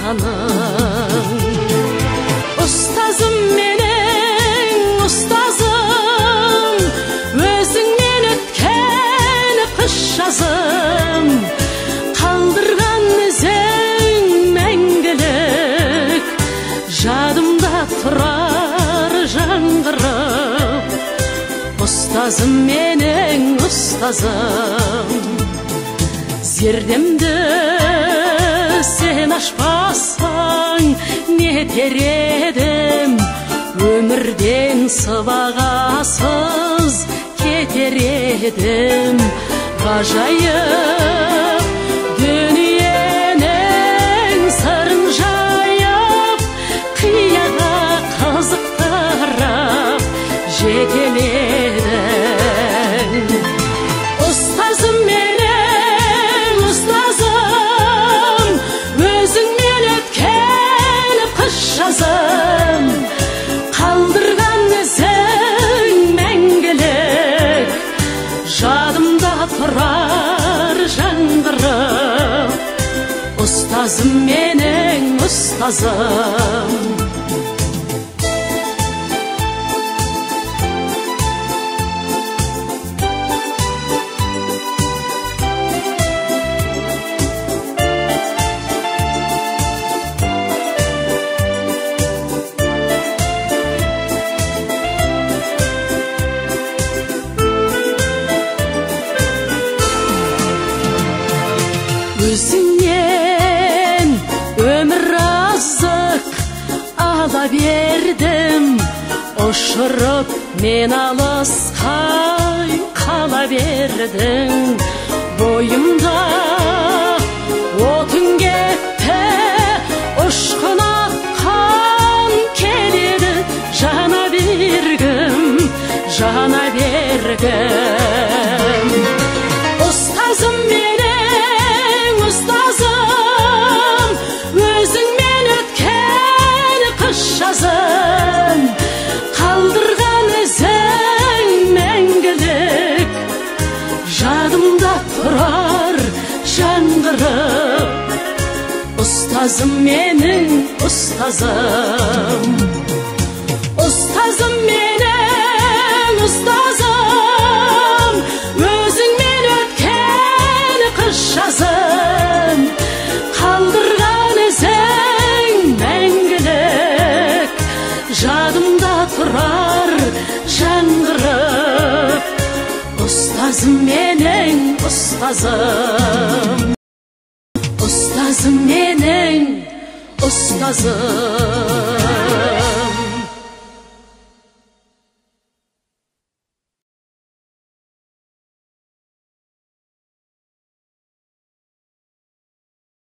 аспаның. Ұстазым менің, ұстазым, өзіңнен өткен қыш жазым, қалдырған ізің мәңгілік, жадымда тұрар жаңғырып. Ұстазым менің, ұстазым, зердемді сен ашпасаң не етер едім, өмірден сыбағасыз кетер едім. Ғажайып дүниенің сырын жайып, қияға қызықтырып жетеледің. Ұстазым менің, ұстазым, өзіңмен өткен қыш жазым, қалдырған ізің мәңгілік, жадымда тұрар жаңғырып. Ұстазым менің, ұстазым. Өзіңнен өмір азық ала бердім, ұшырып мен алысқай қала бердің. Бойымда отың кетті, ұшқын атқан келеді, жана бергім, жана бергім. Ұстазым менің, ұстазым, өзіңмен өткен қыш жазым, қалдырған ізің мәңгілік, жадымда тұрар жаңғырып. Ұстазым менің, ұстазым. Ұстазым менің, ұстазым, өзіңмен өткен қыш жазым, қалдырған ізің мәңгілік, жадымда тұрар жаңғырып. Ұстазым менің, ұстазым. Ұстазым менің, ұстазым.